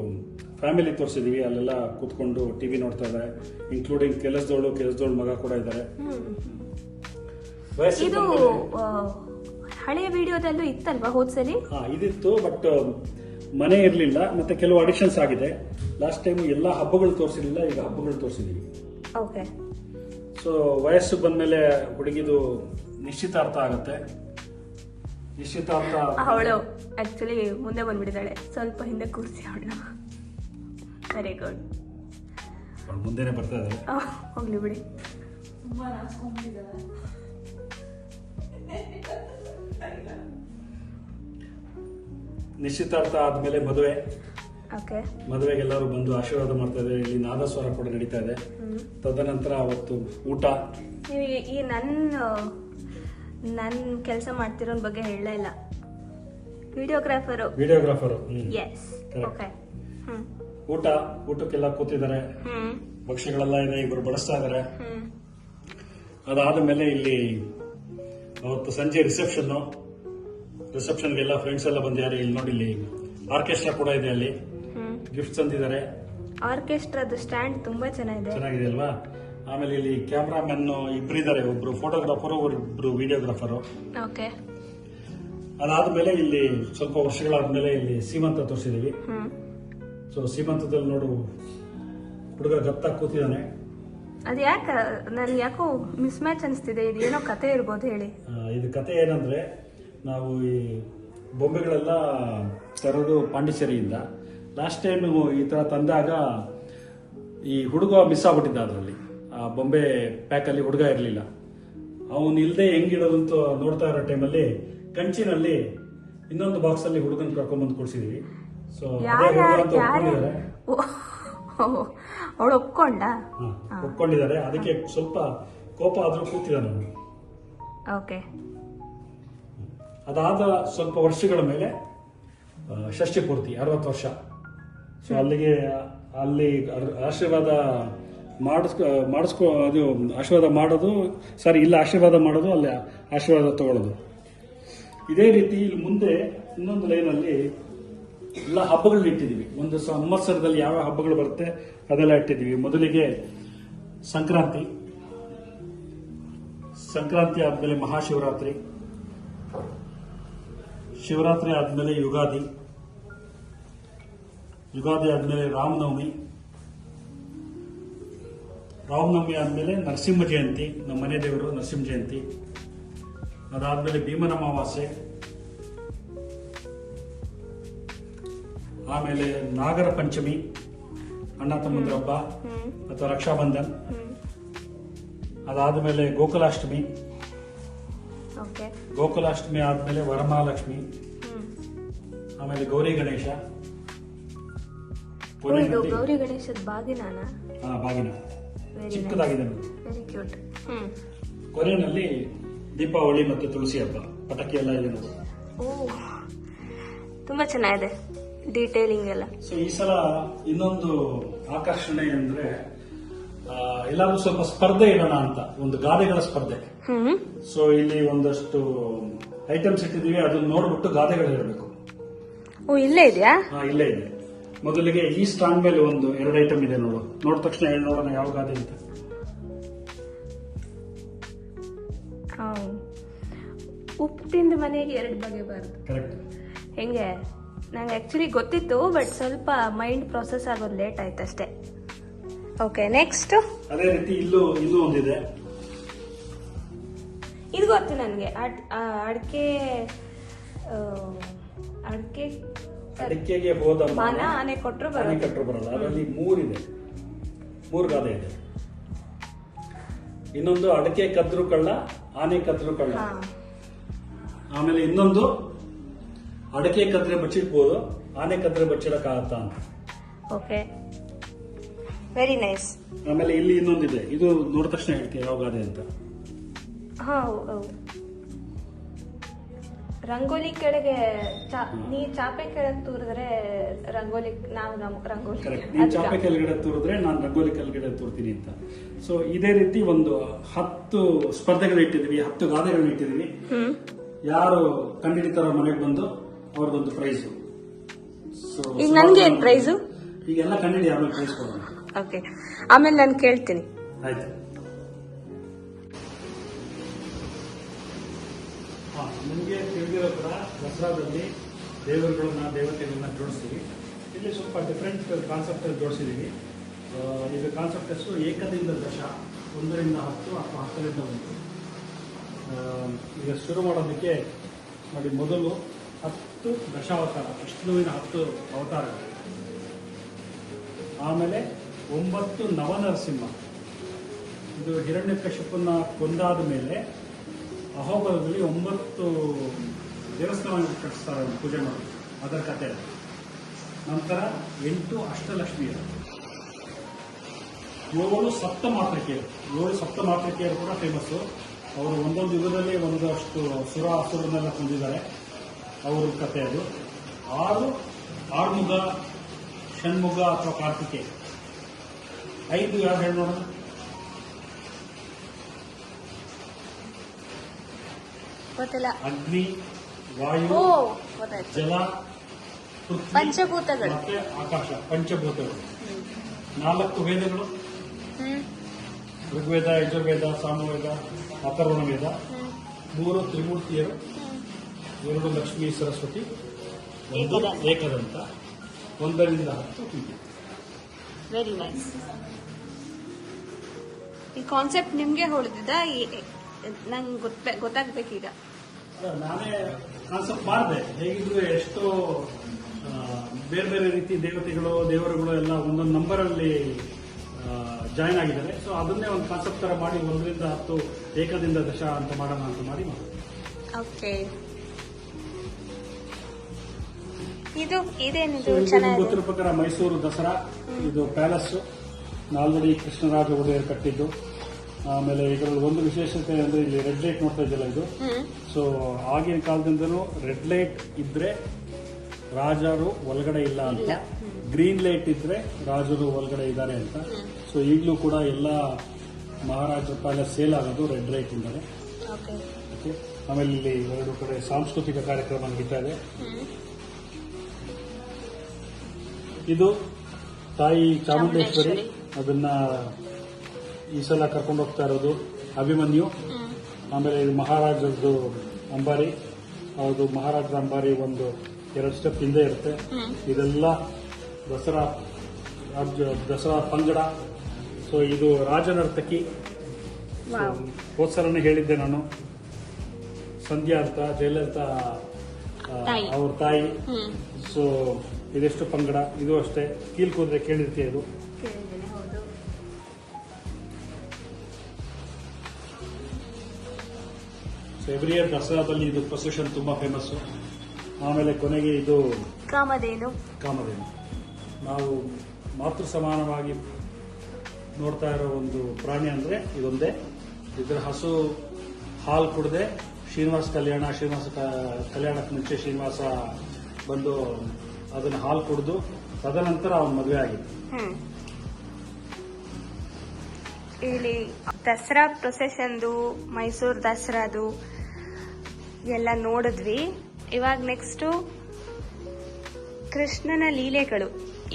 ಫ್ಯಾಮಿಲಿ ತೋರಿಸಿದೀವಿ. ಅಲ್ಲೆಲ್ಲ ಕೂತ್ಕೊಂಡು ಟಿವಿ ನೋಡ್ತಾ ಇದ್ದಾರೆ, ಇನ್ಕ್ಲೂಡಿಂಗ್ ಕೆಲಸದವಳು ಮಗ ಕೂಡ ಇದ್ದಾರೆ. ಇದು ಹಳೆಯ ವಿಡಿಯೋದಲ್ಲೂ ಇತ್ತಲ್ವಾ ಹೋದ್ಸಲಿ? ಇದಿತ್ತು, ಬಟ್ ಮನೆ ಇರಲಿಲ್ಲ. ಮತ್ತೆ ಕೆಲವು ಅಡಿಷನ್ಸ್ ಆಗಿದೆ. ಲಾಸ್ಟ್ ಟೈಮ್ ಎಲ್ಲ ಹಬ್ಬಗಳು ತೋರಿಸಿರ್ಲಿಲ್ಲ, ಈಗ ಹಬ್ಬಗಳು ತೋರಿಸಿದೀವಿ. ಓಕೆ. ಸೊ ವಯಸ್ಸು ಬಂದ್ಮೇಲೆ ಹುಡುಗಿದು ನಿಶ್ಚಿತಾರ್ಥ ಆಗುತ್ತೆ. ನಿಶ್ಚಿತಾರ್ಥ ಅವಳು ಆಕ್ಚುಲಿ ಮುಂದೆ ಬಂದ್ಬಿಟ್ಟಿದ್ದಾಳೆ, ಸ್ವಲ್ಪ ಹಿಂದೆ ಕೂರಿಸಿ ಅವಳನ್ನ. Very good. ಮುಂದೆನೆ ಬರ್ತಾ ಇದ್ದಾರೆ. ಹೋಗ್ಲಿ ಬಿಡಿ. ತುಂಬಾ ನಾಚ್ಕೊಂಡ್ಬಿಟ್ಟಿದ್ದಾರೆ. ನಿಶ್ಚಿತಾರ್ಥ ಆದ್ಮೇಲೆ ಮದುವೆ. ಓಕೆ. ಮದುವೆಗೆ ಎಲ್ಲರೂ ಬಂದು ಆಶೀರ್ವಾದ ಮಾಡ್ತಾ ಇದ್ದಾರೆ. ಇಲ್ಲಿ ನಾದಸ್ವರ ಕೂಡ ನಡೀತಾ ಇದೆ. ತದನಂತರ ಅವತ್ತು ಊಟ. ನೀವು ಈ ನನ್ನ ಕೆಲಸ ಮಾಡ್ತಿರೋ ಬಗ್ಗೆ ಹೇಳಲೇ ಇಲ್ಲ. ವಿಡಿಯೋಗ್ರಾಫರು. ಎಸ್. ಓಕೆ. ಊಟಕ್ಕೆಲ್ಲ ಕೂತಿದ್ದಾರೆ. ಭಕ್ಷ್ಯಗಳೆಲ್ಲ ಇದೆ, ಇಬ್ಬರು ಬಡಿಸ್ತಾ ಇದ್ದಾರೆ. ಅದಾದ ಮೇಲೆ ಇಲ್ಲಿ ಅವತ್ತು ಸಂಜೆ ರಿಸೆಪ್ಷನ್ಗೆಲ್ಲ ಫ್ರೆಂಡ್ಸ್ ಎಲ್ಲ ಬಂದಿದ್ದಾರೆ. ಇಲ್ಲಿ ನೋಡಿ, ಇಲ್ಲಿ ಆರ್ಕೆಸ್ಟ್ರಾ ಕೂಡ ಇದೆ. ಅಲ್ಲಿ ಗಿಫ್ಟ್ ತಂದಿದ್ದಾರೆ. ಆರ್ಕೆಸ್ಟ್ರಾದ ಸ್ಟ್ಯಾಂಡ್ ತುಂಬಾ ಚೆನ್ನಾಗಿದೆ ಅಲ್ವಾ? ಆಮೇಲೆ ಇಲ್ಲಿ ಕ್ಯಾಮ್ರಾಮನ್ ಇಬ್ಬರಿದ್ದಾರೆ, ಒಬ್ರು ಫೋಟೋಗ್ರಾಫರ್, ಒಬ್ರು ವಿಡಿಯೋಗ್ರಾಫರ್. ಓಕೆ. ಅದಾದ್ಮೇಲೆ ಇಲ್ಲಿ ಸ್ವಲ್ಪ ವರ್ಷಗಳಾದ್ಮೇಲೆ ಇಲ್ಲಿ ಸೀಮಂತ ತೋರಿಸಿದೀವಿ. ಸೊ ಸೀಮಂತದಲ್ಲಿ ನೋಡು, ಹುಡುಗ ಗತ್ತಾಗಿ ಕೂತಿದ್ದಾನೆ. ಅದು ನನ್ಗೆ ಯಾಕೋ ಮಿಸ್ ಮ್ಯಾಚ್ ಅನಿಸ್ತಿದೆ. ಇದು ಏನೋ ಕತೆ ಇರ್ಬೋದು, ಹೇಳಿ. ಇದು ಕತೆ ಏನಂದ್ರೆ, ನಾವು ಈ ಬೊಂಬೆಗಳೆಲ್ಲ ತರೋದು ಪಾಂಡಿಚೇರಿಯಿಂದ. ಲಾಸ್ಟ್ ಟೈಮ್ ಈ ತರ ತಂದಾಗ ಈ ಹುಡುಗ ಮಿಸ್ ಆಗ್ಬಿಟ್ಟಿದ್ದ. ಅದರಲ್ಲಿ ಆ ಬೊಂಬೆ ಪ್ಯಾಕಲ್ಲಿ ಹುಡುಗ ಇರಲಿಲ್ಲ. ಅವನು ಇಲ್ಲದೆ ಹೆಂಗಿಡೋದು ಅಂತ ನೋಡ್ತಾ ಇರೋ ಟೈಮಲ್ಲಿ ಕಂಚಿನಲ್ಲಿ ಇನ್ನೊಂದು ಬಾಕ್ಸ್ ಅಲ್ಲಿ ಹುಡುಗನ್ ಕರ್ಕೊಂಡ್ಬಂದು ಕೊಡ್ಸಿದೀವಿ. ಸೊ ಅವಳು ಒಪ್ಕೊಂಡಿದ್ದಾರೆ. ಅದಕ್ಕೆ ಸ್ವಲ್ಪ ಕೋಪ ಆದ್ರೂ ಕೂತಿದ್ದಾನೆ ಅವನು. ಓಕೆ. ಅದಾದ ಸ್ವಲ್ಪ ವರ್ಷಗಳ ಮೇಲೆ ಷಷ್ಠಿ ಪೂರ್ತಿ 60 ವರ್ಷ. ಸೊ ಅಲ್ಲಿ ಆಶೀರ್ವಾದ ಅದು ಆಶೀರ್ವಾದ ಮಾಡೋದು, ಆಶೀರ್ವಾದ ಮಾಡೋದು, ಅಲ್ಲಿ ಆಶೀರ್ವಾದ ತಗೊಳ್ಳೋದು. ಇದೇ ರೀತಿ ಇಲ್ಲಿ ಮುಂದೆ ಇನ್ನೊಂದು ಲೈನಲ್ಲಿ ಎಲ್ಲ ಹಬ್ಬಗಳನ್ನ ಇಟ್ಟಿದ್ದೀವಿ. ಒಂದು ಸಂವತ್ಸರದಲ್ಲಿ ಯಾವ ಹಬ್ಬಗಳು ಬರುತ್ತೆ ಅದೆಲ್ಲ ಇಟ್ಟಿದ್ದೀವಿ. ಮೊದಲಿಗೆ ಸಂಕ್ರಾಂತಿ ಆದ್ಮೇಲೆ ಮಹಾಶಿವರಾತ್ರಿ, ಶಿವರಾತ್ರಿ ಆದ್ಮೇಲೆ ಯುಗಾದಿ ಆದ್ಮೇಲೆ ರಾಮನವಮಿ, ರಾಮನವಮಿ ಆದಮೇಲೆ ನರಸಿಂಹ ಜಯಂತಿ, ನಮ್ಮ ಮನೆ ದೇವರು ನರಸಿಂಹ ಜಯಂತಿ. ಅದಾದ್ಮೇಲೆ ಭೀಮನ ಅಮಾವಾಸ್ಯೆ, ಆಮೇಲೆ ನಾಗರ ಪಂಚಮಿ, ಅಣ್ಣ ತಮ್ಮಂದ್ರ ಹಬ್ಬ ಅಥವಾ ರಕ್ಷಾಬಂಧನ್. ಅದಾದ್ಮೇಲೆ ಗೋಕುಲಾಷ್ಟಮಿ. ಓಕೆ. ಗೋಕುಲಾಷ್ಟಮಿ ಆದ್ಮೇಲೆ ವರಮಹಾಲಕ್ಷ್ಮಿ, ಆಮೇಲೆ ಗೌರಿ ಗಣೇಶ. ಇದು ಗೌರಿ ಗಣೇಶದ ಬಾಗಿನಾನ? ಬಾಗಿನ ಚಿಕ್ಕದಾಗಿದೆ, ವೆರಿ ಕ್ಯೂಟ್. ಕೊನೆಯಲ್ಲಿ ದೀಪಾವಳಿ ಮತ್ತು ತುಳಸಿ ಹಬ್ಬ, ಪಟಾಕಿ ಎಲ್ಲ ಇದೆ ನೋಡಿ. ಓ, ತುಂಬಾ ಚೆನ್ನಾಗಿದೆ ಡೀಟೇಲಿಂಗ್ ಎಲ್ಲ. ಸೊ ಈ ಸಲ ಇನ್ನೊಂದು ಆಕರ್ಷಣೆ ಅಂದ್ರೆ ಎಲ್ಲಾದ್ರೂ ಸ್ವಲ್ಪ ಸ್ಪರ್ಧೆ ಇಡೋಣ ಅಂತ, ಒಂದು ಗಾದೆಗಳ ಸ್ಪರ್ಧೆ. ಸೊ ಇಲ್ಲಿ ಒಂದಷ್ಟು ಐಟಮ್ಸ್ ಇಟ್ಟಿದೀವಿ, ಅದನ್ನ ನೋಡ್ಬಿಟ್ಟು ಗಾದೆಗಳು ಹೇಳಬೇಕು. ಓ, ಇಲ್ಲೇ ಇದೆಯಾ? ಇಲ್ಲೇ ಇದೆ. ಮೊದಲಿಗೆ ಈ ಸ್ಟ್ಯಾಂಡ್ ಮೇಲೆ ಒಂದು 2 ಐಟಮ್ ಇದೆ ನೋಡು. ನೋಡಿದ ತಕ್ಷಣ ಹೇಳಿ ನೋಡೋಣ ಯಾವ ಗಾದೆ ಅಂತ. ಉಪ್ಪು ತಿಂದ ಮನೆಗೆ 2 ಬಗೆಬಾರ್ದು. ಕರೆಕ್ಟ್. ಹೆಂಗೆ? ನಂಗೆ ಆಕ್ಚುಲಿ ಗೊತ್ತಿತ್ತು, ಬಟ್ ಸ್ವಲ್ಪ ಮೈಂಡ್ ಪ್ರೊಸೆಸ್ ಆಗೋದು ಲೇಟ್ ಆಯ್ತು ಅಷ್ಟೇ. Okay, next. ಅದೇ ರೀತಿ ಇದು ಒಂದಿದೆ. ಇದು ಗೊತ್ತು ನನಗೆ. ಅಡಿಕೆಗೆ ಹೋದ ಮಾನ ಆನೆ ಕೊಟ್ಟರು ಬರಲ್ಲ. ಅದರಲ್ಲಿ 3 ಇದೆ, 3 ಗಾದೆ ಇದೆ. ಇನ್ನೊಂದು ಅಡಿಕೆ ಕದ್ರು ಕಳ್ಳ, ಆನೆ ಕದ್ರು ಕಳ್ಳ. ಆಮೇಲೆ ಇನ್ನೊಂದು ಅಡಿಕೆ ಕದ್ರೆ ಬಚ್ಚಿಡ್ಬೋದು, ಆನೆ ಕದ್ರೆ ಬಚ್ಚಿಡಕ್ಕಾಗತ್ತ ಅಂತ. Okay, very nice. ಆಮೇಲೆ ಇಲ್ಲಿ ಇನ್ನೊಂದಿದೆ, ಇದು ನೋಡಿದ ತಕ್ಷಣ ಹೇಳ್ತೀವಿ ಯಾವ ಗಾದೆ ಅಂತ. ರಂಗೋಲಿ ಕೆಳಗೆ ನೀ ಚಾಪೆ ಕೆಳಗೆ ತೂರಿದ್ರೆ ರಂಗೋಲಿ, ರಂಗೋಲಿ ಕರೆಕ್ಟ್. ನೀನ್ ಚಾಪೆ ಕೆಳಗಡೆ ತೂರಿದ್ರೆ ನಾನು ರಂಗೋಲಿ ಕೆಳಗಡೆ ತೂರ್ತೀನಿ ಅಂತ. ಸೊ ಇದೇ ರೀತಿ ಒಂದು 10 ಸ್ಪರ್ಧೆಗಳು ಇಟ್ಟಿದೀವಿ, 10 ಗಾದೆಗಳನ್ನ ಇಟ್ಟಿದೀವಿ. ಯಾರು ಕಂಡಿಡಿತಾರೋ ಮನೆಗೆ ಬಂದು ಅವ್ರದ್ದೊಂದು ಪ್ರೈಸ್. ಈಗ ನನ್ಗೆ ಏನ್ ಪ್ರೈಸು? ಈಗೆಲ್ಲ ಕಂಡಿಡಿ, ಆಮೇಲೆ ಪ್ರೈಸ್ ಕೊಡೋಣ. ಓಕೆ, ಆಮೇಲೆ ನಾನು ಕೇಳ್ತೀನಿ. ಆಯ್ತು. ನಿಮಗೆ ತಿಳಿದಿರೋ ಕೂಡ ದಸರಾದಲ್ಲಿ ದೇವತೆಗಳನ್ನ ಜೋಡಿಸ್ತೀವಿ. ಇಲ್ಲಿ ಸ್ವಲ್ಪ ಡಿಫ್ರೆಂಟ್ ಕಾನ್ಸೆಪ್ಟ್ ಜೋಡಿಸಿದೀವಿ. ಇದು ಕಾನ್ಸೆಪ್ಟ್ ಹೆಸರು ಏಕದಿಂದ ದಶ, 1 ರಿಂದ 10 ಅಥವಾ 10 ರಿಂದ 1. ಈಗ ಶುರು ಮಾಡೋದಕ್ಕೆ ನೋಡಿ, ಮೊದಲು 10 ದಶಾವತಾರ, ವಿಷ್ಣುವಿನ 10 ಅವತಾರಗಳು. ಆಮೇಲೆ 9 ನವನರಸಿಂಹ. ಇದು ಹಿರಣ್ಯಕಶಿಪನ್ನ ಕೊಂದಾದ ಮೇಲೆ ಅಹೋಬಲದಲ್ಲಿ 9 ದೇವಸ್ಥಾನ ಕಟ್ಟಿಸ್ತಾರೆ, ಪೂಜೆ ಮಾಡಿ, ಅದರ ಕಥೆ. ನಂತರ 8 ಅಷ್ಟಲಕ್ಷ್ಮಿಯರು, 7 ಸಪ್ತಮಾತೃಕೆಯರು ಕೂಡ ಫೇಮಸ್ಸು. ಅವರು ಒಂದೊಂದು ಯುಗದಲ್ಲಿ ಒಂದಷ್ಟು ಅಸುರನ್ನೆಲ್ಲ ಕೊಂದಿದ್ದಾರೆ, ಅವ್ರ ಕಥೆ ಅದು. 6 ಆರ್ಮುಗ, ಷಣ್ಮುಗ ಅಥವಾ ಕಾರ್ತಿಕೆ. 5 ಯಾರು ಹೇಳಿ ನೋಡೋಣ? ಅಗ್ನಿ, ವಾಯು, ಜಲ, ಪೃಥ್ವಿ, ಪಂಚಭೂತಗಳು ಮತ್ತೆ ಆಕಾಶ, ಪಂಚಭೂತಗಳು. 4 ವೇದಗಳು, ಋಗ್ವೇದ, ಯಜುರ್ವೇದ, ಸಾಮವೇದ, ಅಥರ್ವಣ ವೇದ. 3 ತ್ರಿಮೂರ್ತಿಯರು, 2 ಲಕ್ಷ್ಮೀ ಸರಸ್ವತಿ, 1 ಏಕದಂತ, 1 ರಿಂದ 10 ಹೀಗೆ. Very nice. ಈ ಕಾನ್ಸೆಪ್ಟ್ ನಿಮ್ಗೆ ಹೊಳೆದಿದ್ದ? ನಂಗೆ ಗೊತ್ತಾಗ್ಬೇಕೀಗ. ನಾನೇ ಕಾನ್ಸೆಪ್ಟ್ ಮಾಡಿದೆ. ಹೇಗಿದ್ರು ಎಷ್ಟೋ ಬೇರೆ ಬೇರೆ ರೀತಿ ದೇವರುಗಳು ಎಲ್ಲ ಒಂದೊಂದು ನಂಬರಲ್ಲಿ ಜಾಯ್ನ್ ಆಗಿದ್ದಾರೆ. ಸೊ ಅದನ್ನೇ ಒಂದು ಕಾನ್ಸೆಪ್ಟ್ ತರ ಮಾಡಿ 1 ರಿಂದ 10 ಏಕದಿಂದ ದಶ ಅಂತ ಮಾಡೋಣ ಅಂತ ಮಾಡಿ. ಓಕೆ, ಇದೇನಿದು? ಗೊತ್ತಿರೋ ಪ್ರಕಾರ ಮೈಸೂರು ದಸರಾ ಇದು ಪ್ಯಾಲೇಸ್, ಆಲ್ರೆಡಿ ಕೃಷ್ಣರಾಜ ಒಡೆಯರ್ ಕಟ್ಟಿದ್ದು. ಆಮೇಲೆ ಇದರಲ್ಲಿ ಒಂದು ವಿಶೇಷತೆ ಅಂದ್ರೆ ಇಲ್ಲಿ ರೆಡ್ ಲೈಟ್ ನೋಡ್ತಾ ಇದ್ದಲ್ಲ ಇದು. ಸೊ ಆಗಿನ ಕಾಲದಿಂದನೂ ರೆಡ್ ಲೈಟ್ ಇದ್ರೆ ರಾಜರು ಒಳಗಡೆ ಇಲ್ಲ ಅಂತ, ಗ್ರೀನ್ ಲೈಟ್ ಇದ್ರೆ ರಾಜರು ಒಳಗಡೆ ಇದ್ದಾರೆ ಅಂತ. ಸೊ ಈಗಲೂ ಕೂಡ ಎಲ್ಲ ಮಹಾರಾಜರ ಪ್ಯಾಲೇಸ್ ಸೇಲ್ ಆಗೋದು ರೆಡ್ ಲೈಟ್ ಇಂದಾನೆ. ಓಕೆ, ಆಮೇಲೆ ಇಲ್ಲಿ 2 ಕಡೆ ಸಾಂಸ್ಕೃತಿಕ ಕಾರ್ಯಕ್ರಮ ನಡೀತಾ ಇದೆ. ಇದು ತಾಯಿ ಚಾಮುಂಡೇಶ್ವರಿ, ಅದನ್ನ ಈ ಸಲ ಕರ್ಕೊಂಡು ಹೋಗ್ತಾ ಇರೋದು ಅಭಿಮನ್ಯು. ಆಮೇಲೆ ಇದು ಮಹಾರಾಜರದ್ದು ಅಂಬಾರಿ. ಹೌದು, ಮಹಾರಾಜರ ಅಂಬಾರಿ 2 ಸ್ಟೆಪ್ ಹಿಂದೆ ಇರುತ್ತೆ. ಇದೆಲ್ಲ ದಸರಾ ಪಂಗಡ ಸೊ ಇದು ರಾಜನರ್ತಕಿ. ಹೋದ್ಸಲನೇ ಹೇಳಿದ್ದೆ ನಾನು, ಸಂಧ್ಯಾ ಅಂತ, ಜಯಲಲಿತಾ ಅವ್ರ ತಾಯಿ. ಸೊ ಇದೆಷ್ಟು ಪಂಗಡ, ಇದು ಅಷ್ಟೇ ಕೀಲ್ಕೂದ್ರೆ ಕೇಳಿರ್ತೀಯ ಇದು. ಹೌದು. ಸೊ ಎವ್ರಿ ಇಯರ್ ದಸರಾದಲ್ಲಿ ಇದು ಪ್ರೊಸೆಷನ್ ತುಂಬಾ ಫೇಮಸ್. ಆಮೇಲೆ ಕೊನೆಗೆ ಇದು ಕಾಮಧೇನು. ನಾವು ಮಾತೃ ಸಮಾನವಾಗಿ ನೋಡ್ತಾ ಇರೋ ಒಂದು ಪ್ರಾಣಿ ಅಂದ್ರೆ ಇದೊಂದೇ. ಇದರ ಹಸು ಹಾಲು ಕುಡದೆ ಶ್ರೀನಿವಾಸ ಕಲ್ಯಾಣಕ್ಕೆ ಮುಂಚೆ ಶ್ರೀನಿವಾಸ ಬಂದು ಅದನ್ನ ಹಾಲು ಕುಡಿದು ತದನಂತರ ಅವನ ಮದುವೆ ಆಗಿತ್ತು. ಇಲ್ಲಿ ದಸರಾ ಪ್ರೊಸೆಷನ್ದು, ಮೈಸೂರು ದಸರಾದು ಎಲ್ಲ ನೋಡಿದ್ವಿ. ಇವಾಗ ನೆಕ್ಸ್ಟು ಕೃಷ್ಣನ ಲೀಲೆಗಳು.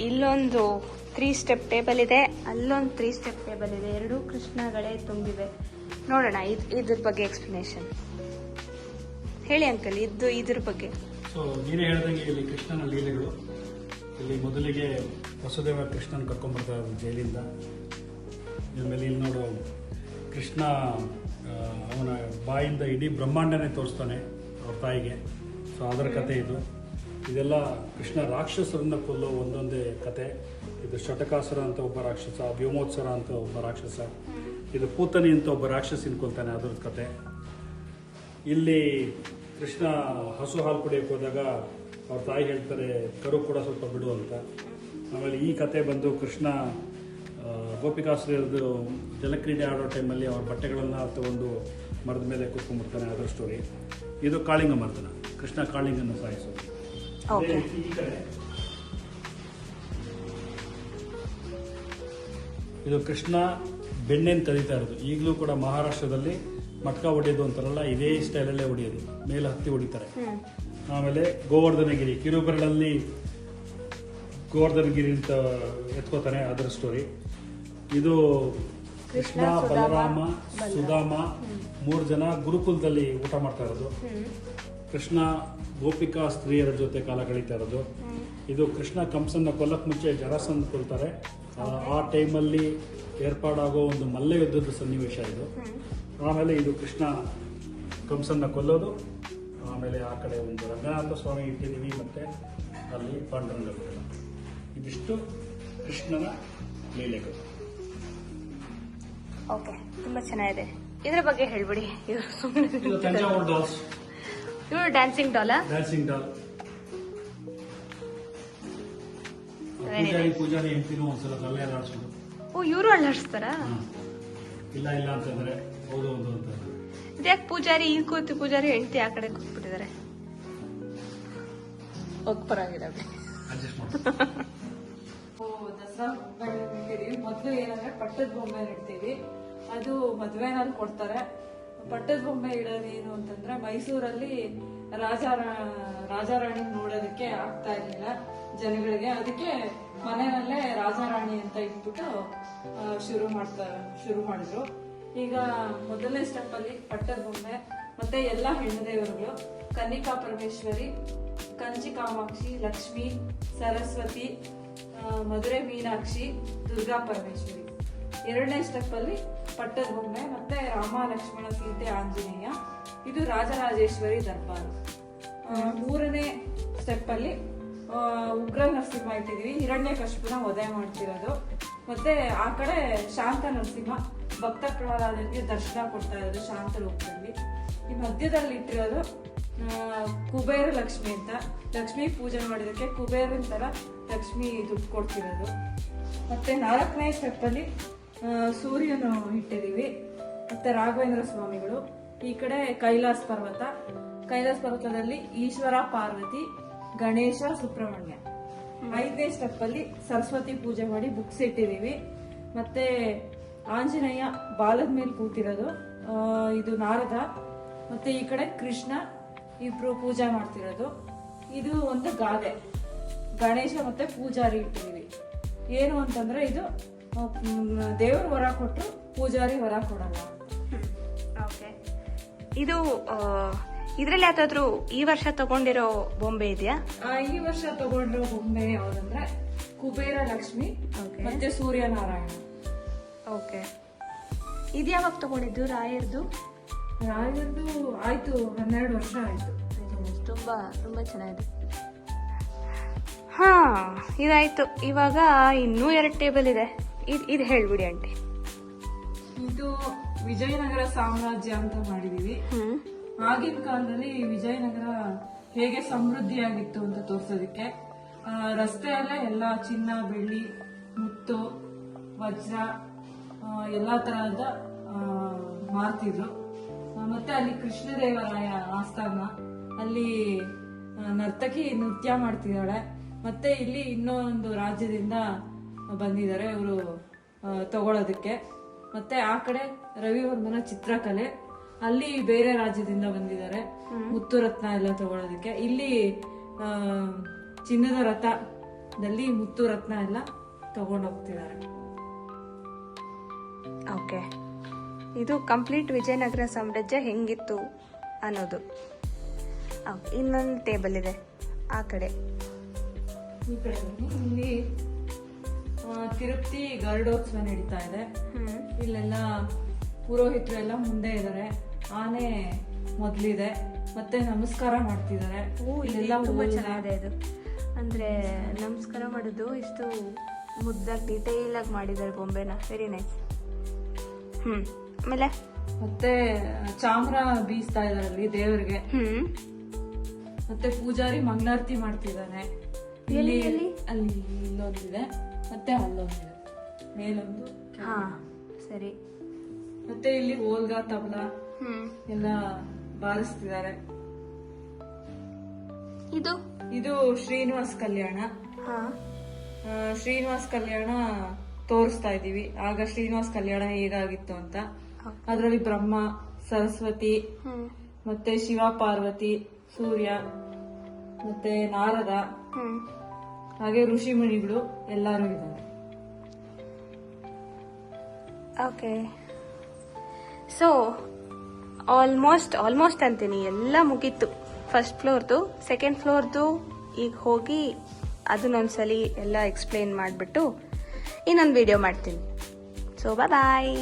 ಇಲ್ಲೊಂದು 3 ಸ್ಟೆಪ್ ಟೇಬಲ್ ಇದೆ, ಅಲ್ಲೊಂದು 3 ಸ್ಟೆಪ್ ಟೇಬಲ್ ಇದೆ. 2 ಕೃಷ್ಣಗಳೇ ತುಂಬಿವೆ. ನೋಡೋಣ ಇದ್ರ ಬಗ್ಗೆ ಎಕ್ಸ್ಪ್ಲನೇಷನ್ ಹೇಳಿ ಅಂಕಲ್, ಇದ್ರ ಬಗ್ಗೆ. ಸೊ ನೀನೇ ಹೇಳ್ದಂಗೆ ಇಲ್ಲಿ ಕೃಷ್ಣನ ಲೀಲೆಗಳು. ಇಲ್ಲಿ ಮೊದಲಿಗೆ ವಸುದೇವ ಕೃಷ್ಣನ್ ಕರ್ಕೊಂಡ್ಬರ್ತಾ ಇರೋದು ಜೈಲಿಂದ. ಆಮೇಲೆ ಇಲ್ಲಿ ನೋಡು, ಕೃಷ್ಣ ಅವನ ಬಾಯಿಂದ ಇಡೀ ಬ್ರಹ್ಮಾಂಡನೇ ತೋರಿಸ್ತಾನೆ ಅವ್ರ ತಾಯಿಗೆ. ಸೊ ಅದರ ಕತೆ ಇದು. ಇದೆಲ್ಲ ಕೃಷ್ಣ ರಾಕ್ಷಸರನ್ನ ಕೊಲ್ಲೋ ಒಂದೊಂದೇ ಕತೆ. ಇದು ಶಟಕಾಸುರ ಅಂತ ಒಬ್ಬ ರಾಕ್ಷಸ, ವ್ಯೋಮೋತ್ಸರ ಅಂತ ಒಬ್ಬ ರಾಕ್ಷಸ, ಇದು ಪೂತನಿ ಅಂತ ಒಬ್ಬ ರಾಕ್ಷಸಿನ ಕೊಲ್ತಾನೆ, ಅದ್ರದ್ದು ಕತೆ. ಇಲ್ಲಿ ಕೃಷ್ಣ ಹಸು ಹಾಲು ಕುಡಿಯೋಕೆ ಹೋದಾಗ ಅವ್ರ ತಾಯಿ ಹೇಳ್ತಾರೆ ಕರು ಕೂಡ ಸ್ವಲ್ಪ ಬಿಡು ಅಂತ. ಆಮೇಲೆ ಈ ಕತೆ ಬಂದು ಕೃಷ್ಣ ಗೋಪಿಕಾಸುರದ್ದು ಜಲಕ್ರೀಡೆ ಆಡೋ ಟೈಮಲ್ಲಿ ಅವ್ರ ಬಟ್ಟೆಗಳನ್ನ ತಗೊಂಡು ಮರದ ಮೇಲೆ ಕೂತ್ಕೊಂಡ್ಬಿಡ್ತಾನೆ, ಅದರ ಸ್ಟೋರಿ. ಇದು ಕಾಳಿಂಗ ಮರ್ದನ, ಕೃಷ್ಣ ಕಾಳಿಂಗನ್ನು ಸಾಯಿಸೋದು. ಈ ಕಡೆ ಇದು ಕೃಷ್ಣ ಬೆಣ್ಣೆನ್ ಕದೀತಾ ಇರೋದು. ಈಗಲೂ ಕೂಡ ಮಹಾರಾಷ್ಟ್ರದಲ್ಲಿ ಮಟ್ಕ ಹೊಡೆಯೋದು ಅಂತಾರಲ್ಲ, ಇದೇ ಸ್ಟೈಲಲ್ಲೇ ಹೊಡೆಯೋದು, ಮೇಲೆ ಹತ್ತಿ ಹೊಡಿತಾರೆ. ಆಮೇಲೆ ಗೋವರ್ಧನಗಿರಿ, ಕಿರುಬೆರಳಲ್ಲಿ ಗೋವರ್ಧನಗಿರಿ ಅಂತ ಎತ್ಕೋತಾನೆ, ಅದರ ಸ್ಟೋರಿ. ಇದು ಕೃಷ್ಣ, ಬಲರಾಮ, ಸುಧಾಮ 3 ಜನ ಗುರುಕುಲದಲ್ಲಿ ಊಟ ಮಾಡ್ತಾ ಇರೋದು. ಕೃಷ್ಣ ಗೋಪಿಕಾ ಸ್ತ್ರೀಯರ ಜೊತೆ ಕಾಲ ಕಳೀತಾ ಇರೋದು. ಇದು ಕೃಷ್ಣ ಕಂಸನ್ನ ಕೊಲ್ಲಕ್ಕೆ ಮುಂಚೆ ಜರಾಸಂಧ ಕೊಲ್ತಾರೆ. ಆ ಟೈಮಲ್ಲಿ ಏರ್ಪಾಡಾಗೋ ಒಂದು ಮಲ್ಲ ಯುದ್ಧದ ಸನ್ನಿವೇಶ ಇದು. ಆಮೇಲೆ ಇದು ಕೃಷ್ಣ ಕಂಸನ್ನ ಕೊಲ್ಲೋದು. ಆಮೇಲೆ ಆ ಕಡೆ ಒಂದು ರಂಗನಾಥ ಸ್ವಾಮಿ ಇಟ್ಟಿದ್ದೀವಿ, ಮತ್ತೆ ಅಲ್ಲಿ ಪಾಂಡುರಂಗ ಬಿಡಲ್ಲ. ಇದಿಷ್ಟು ಕೃಷ್ಣನ ಲೀಲೆಗಳು. ಓಕೆ, ತುಂಬಾ ಚೆನ್ನಾಗಿದೆ. ಇದ್ರ ಬಗ್ಗೆ ಹೇಳ್ಬಿಡಿ. ಇದು ತಂಜಾವೂರು ಡಾಲ್ಸ್. ಇವರು ಡ್ಯಾನ್ಸಿಂಗ್ ಡಾಲಾ? Dancing doll. ಪೂಜಾರಿ ಹೆಂಡ್ತಿನೂ ಒಂದ್ಸಲ ತಲೆ ಆಡಿಸೋದು. ಓ, ಇವರು ಅಳ್ಳಾಡಿಸ್ತಾರಾ? ಇಲ್ಲ ಅಂತಂದ್ರೆ ಹೌದು ಅಂತ. ಇದ್ಯಾಕೆ ಪೂಜಾರಿ ಈ ಕೂತು ಪೂಜಾರಿ ಹೆಂಡತಿ ಆ ಕಡೆ ಕೂತ್ಬಿಟ್ಟಿದ್ದಾರೆ? ಪರವಾಗಿಲ್ಲ. ಅಡ್ಜಸ್ಟ್ ಮಾಡಿ. ದಸರಾ ಬೊಂಬೆ ಇಡ್ತೀವಿ. ಮೊದಲು ಏನಂದ್ರೆ ಪಟ್ಟದ ಬೊಂಬೆ ಇಡ್ತೀವಿ, ಅದು ಮದ್ವೆನಲ್ಲಿ ಕೊಡ್ತಾರೆ. ಪಟ್ಟದ ಬೊಂಬೆ ಇಡೋದು ಏನು ಅಂತಂದ್ರೆ, ಮೈಸೂರಲ್ಲಿ ರಾಜಾರಾಣಿ ನೋಡೋದಕ್ಕೆ ಆಗ್ತಾ ಇರ್ಲಿಲ್ಲ ಜನಗಳಿಗೆ, ಅದಕ್ಕೆ ಮನೆಯಲ್ಲೇ ರಾಜಾರಾಣಿ ಅಂತ ಇಟ್ಬಿಟ್ಟು ಶುರು ಮಾಡಿದ್ರು. ಈಗ ಮೊದಲನೇ ಸ್ಟೆಪ್ ಅಲ್ಲಿ ಪಟ್ಟದ ಬೊಂಬೆ, ಮತ್ತೆ ಎಲ್ಲಾ ಹೆಣ್ಣು ದೇವರುಗಳು, ಕನ್ನಿಕಾ ಪರಮೇಶ್ವರಿ, ಕಂಚಿ ಕಾಮಾಕ್ಷಿ, ಲಕ್ಷ್ಮಿ, ಸರಸ್ವತಿ, ಮಧುರೆ ಮೀನಾಕ್ಷಿ, ದುರ್ಗಾ ಪರಮೇಶ್ವರಿ. ಎರಡನೇ ಸ್ಟೆಪ್ ಅಲ್ಲಿ ಪಟ್ಟದ ಬೊಂಬೆ, ಮತ್ತೆ ರಾಮ, ಲಕ್ಷ್ಮಣ, ಸೀತೆ, ಆಂಜನೇಯ. ಇದು ರಾಜರಾಜೇಶ್ವರಿ ದರ್ಬಾರು. ಮೂರನೇ ಸ್ಟೆಪ್ ಅಲ್ಲಿ ಉಗ್ರ ನರಸಿಂಹ ಇಟ್ಟಿದೀವಿ, ಹಿರಣ್ಯಕಶಿಪುನ ವಧೆ ಮಾಡ್ತಿರೋದು. ಮತ್ತೆ ಆ ಕಡೆ ಶಾಂತ ನರಸಿಂಹ, ಭಕ್ತ ಪ್ರಹ್ಲಾದನಿಗೆ ದರ್ಶನ ಕೊಡ್ತಾ ಇರೋದು ಶಾಂತ ರೂಪದಲ್ಲಿ. ಈ ಮಧ್ಯದಲ್ಲಿ ಇಟ್ಟಿರೋದು ಕುಬೇರ ಲಕ್ಷ್ಮಿ ಅಂತ, ಲಕ್ಷ್ಮಿ ಪೂಜೆ ಮಾಡಿದಕ್ಕೆ ಕುಬೇರನ ತರ ಲಕ್ಷ್ಮಿ ದುಡ್ಡು ಕೊಡ್ತಿರೋದು. ಮತ್ತೆ 4ನೇ ಸ್ಟೆಪ್ ಅಲ್ಲಿ ಸೂರ್ಯನು ಇಟ್ಟಿದೀವಿ, ಮತ್ತೆ ರಾಘವೇಂದ್ರ ಸ್ವಾಮಿಗಳು. ಈ ಕಡೆ ಕೈಲಾಸ ಪರ್ವತದಲ್ಲಿ ಈಶ್ವರ, ಪಾರ್ವತಿ, ಗಣೇಶ, ಸುಬ್ರಹ್ಮಣ್ಯ. 5ನೇ ಸ್ಟೆಪ್ ಅಲ್ಲಿ ಸರಸ್ವತಿ ಪೂಜೆ ಮಾಡಿ ಬುಕ್ಸ್ ಇಟ್ಟಿದೀವಿ. ಮತ್ತೆ ಆಂಜನೇಯ ಬಾಲದ ಮೇಲೆ ಕೂತಿರೋದು, ಇದು ನಾರದ. ಮತ್ತೆ ಈ ಕಡೆ ಕೃಷ್ಣ, ಇಬ್ರು ಪೂಜೆ ಮಾಡ್ತಿರೋದು. ಇದು ಒಂದು ಗಾದೆ. ಗಣೇಶ ಮತ್ತೆ ಪೂಜಾರಿ ಇಟ್ಟಿದೀವಿ. ಏನು ಅಂತಂದ್ರೆ, ಇದು ದೇವರು ವರ ಕೊಟ್ಟರು, ಪೂಜಾರಿ ವರ ಕೊಡಲ್ಲ. ಓಕೆ, ಇದು ಇದ್ರಲ್ಲಿ ಯಾವ್ದಾದ್ರು ಈ ವರ್ಷ ತಗೊಂಡಿರೋ ಬೊಂಬೆ ಇದೆಯಾ? ಈ ವರ್ಷ ತಗೊಂಡಿರೋ ಬೊಂಬೆ ಯಾವ್ದಂದ್ರೆ ಕುಬೇರ ಲಕ್ಷ್ಮಿ ಮತ್ತೆ ಸೂರ್ಯನಾರಾಯಣ. ಓಕೆ. ಇದು ಯಾವಾಗ ತಗೊಂಡಿದ್ದು ರಾಯರ್ದು? ರಾಯರದು ಆಯ್ತು 12 ವರ್ಷ ಆಯ್ತು. ತುಂಬಾ ತುಂಬಾ ಚೆನ್ನಾಗಿದೆ. ಹಾ, ಇದಾಯ್ತು. ಇವಾಗ ಇನ್ನೂ 2 ಟೇಬಲ್ ಇದೆ. ಇದು ಹೇಳ್ಬಿಡಿ ಆಂಟಿ. ಇದು ವಿಜಯನಗರ ಸಾಮ್ರಾಜ್ಯ ಅಂತ ಮಾಡಿದೀವಿ. ಆಗಿನ ಕಾಲದಲ್ಲಿ ವಿಜಯನಗರ ಹೇಗೆ ಸಮೃದ್ಧಿಯಾಗಿತ್ತು ಅಂತ ತೋರ್ಸೋದಕ್ಕೆ ರಸ್ತೆಯಲ್ಲೇ ಎಲ್ಲ ಚಿನ್ನ, ಬೆಳ್ಳಿ, ಮುತ್ತು, ವಜ್ರ ಎಲ್ಲಾ ತರಹದ ಮಾರ್ತಿದ್ರು. ಮತ್ತೆ ಅಲ್ಲಿ ಕೃಷ್ಣದೇವರಾಯ ಆಸ್ಥಾನ, ಅಲ್ಲಿ ನರ್ತಕಿ ನೃತ್ಯ ಮಾಡ್ತಿದ್ದಾಳೆ. ಮತ್ತೆ ಇಲ್ಲಿ ಇನ್ನೊಂದು ರಾಜ್ಯದಿಂದ ಬಂದಿದ್ದಾರೆ ಇವರು ತಗೊಳ್ಳೋದಕ್ಕೆ. ಮತ್ತೆ ಆ ಕಡೆ ರವಿವರ್ಮನ ಚಿತ್ರಕಲೆ, ಅಲ್ಲಿ ಬೇರೆ ರಾಜ್ಯದಿಂದ ಬಂದಿದ್ದಾರೆ ಮುತ್ತು ರತ್ನ ಎಲ್ಲ ತಗೊಳ್ಳೋದಕ್ಕೆ. ಇಲ್ಲಿ ಚಿನ್ನದ ರಥದಲ್ಲಿ ಮುತ್ತು ರತ್ನ ಎಲ್ಲ ತಗೊಂಡೋಗ್ತಿದ್ದಾರೆ. ಓಕೆ, ಇದು ಕಂಪ್ಲೀಟ್ ವಿಜಯನಗರ ಸಾಮ್ರಾಜ್ಯ ಹೆಂಗಿತ್ತು ಅನ್ನೋದು. ಇನ್ನೊಂದು ಟೇಬಲ್ ಇದೆ ಆ ಕಡೆ. ಈ ಕಡೆ ಬನ್ನಿ. ಇಲ್ಲಿ ತಿರುಪತಿ ಗರುಡೋತ್ಸವ ನಡೀತಾ ಇದೆ. ಇಲ್ಲೆಲ್ಲ ಪುರೋಹಿತರು ಎಲ್ಲ ಮುಂದೆ ಇದ್ದಾರೆ. ಆನೆ ಮೊದಲಿದೆ. ಮತ್ತೆ ನಮಸ್ಕಾರ ಮಾಡ್ತಿದ್ದಾರೆ. ಇಲ್ಲೆಲ್ಲ ತುಂಬಾ ಚೆನ್ನಾಗಿದೆ. ಇದು ಅಂದ್ರೆ ನಮಸ್ಕಾರ ಮಾಡೋದು ಇಷ್ಟು ಮುದ್ದಾಗಿ ಡೀಟೇಲ್ ಆಗಿ ಮಾಡಿದ್ದಾರೆ ಬೊಂಬೆನ. Very nice. ಆಮೇಲೆ ಮತ್ತೆ ಚಾಮ್ರ ಬೀಸ್ತಾ ಇದಾರೆ ಅಲ್ಲಿ ದೇವರಿಗೆ. ಮತ್ತೆ ಪೂಜಾರಿ ಮಂಗಳಾರತಿ ಮಾಡ್ತಿದ್ದಾನೆ. ಅಲ್ಲಿ ಇಲ್ಲೊಂದಿದೆ, ಮತ್ತೆ ಅಲ್ಲೊಂದಿದೆ, ಮೇಲೊಂದು. ಹಾ, ಸರಿ. ಮತ್ತೆ ಇಲ್ಲಿ ಓಲ್ಗ, ತಬಲ ಎಲ್ಲ ಬಾರಿಸ್ತಿದ್ದಾರೆ. ಇದು ಶ್ರೀನಿವಾಸ್ ಕಲ್ಯಾಣ. ಶ್ರೀನಿವಾಸ್ ಕಲ್ಯಾಣ ತೋರಿಸ್ತಾ ಇದೀವಿ. ಆಗ ಶ್ರೀನಿವಾಸ್ ಕಲ್ಯಾಣ ಹೇಗಾಗಿತ್ತು ಅಂತ. ಅದರಲ್ಲಿ ಬ್ರಹ್ಮ, ಸರಸ್ವತಿ, ಮತ್ತೆ ಶಿವ, ಪಾರ್ವತಿ, ಸೂರ್ಯ, ಮತ್ತೆ ನಾರದ, ಹಾಗೆ ಋಷಿ ಮುನಿಗಳು ಎಲ್ಲರೂ ಇದ್ದಾರೆ. ಓಕೆ, ಸೊ ಆಲ್ಮೋಸ್ಟ್ ಅಂತೀನಿ ಎಲ್ಲ ಮುಗೀತು. ಫಸ್ಟ್ ಫ್ಲೋರ್ದು, ಸೆಕೆಂಡ್ ಫ್ಲೋರ್ದು ಈಗ ಹೋಗಿ ಅದನ್ನೊಂದ್ಸಲಿ ಎಲ್ಲ ಎಕ್ಸ್ಪ್ಲೇನ್ ಮಾಡಿಬಿಟ್ಟು ಇನ್ನೊಂದು ವಿಡಿಯೋ ಮಾಡ್ತೀನಿ. So bye.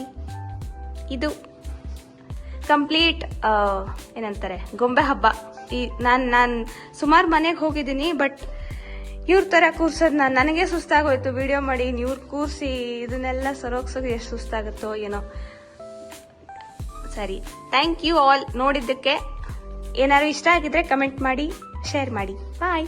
ಇದು ಕಂಪ್ಲೀಟ್ ಏನಂತಾರೆ ಗೊಂಬೆ ಹಬ್ಬ. ನಾನು ಸುಮಾರು ಮನೆಗೆ ಹೋಗಿದ್ದೀನಿ, ಬಟ್ ಇವ್ರ ಥರ ಕೂರ್ಸೋದು ನನಗೆ ಸುಸ್ತಾಗೋಯ್ತು ವಿಡಿಯೋ ಮಾಡಿ. ಇವ್ರು ಕೂರಿಸಿ ಇದನ್ನೆಲ್ಲ ಸರೋಗ್ಸೋದು ಎಷ್ಟು ಸುಸ್ತಾಗುತ್ತೋ ಏನೋ. ಸರಿ, ಥ್ಯಾಂಕ್ ಯು ಆಲ್ ನೋಡಿದ್ದಕ್ಕೆ. ಏನಾದ್ರು ಇಷ್ಟ ಆಗಿದ್ರೆ ಕಮೆಂಟ್ ಮಾಡಿ, ಶೇರ್ ಮಾಡಿ. ಬಾಯ್.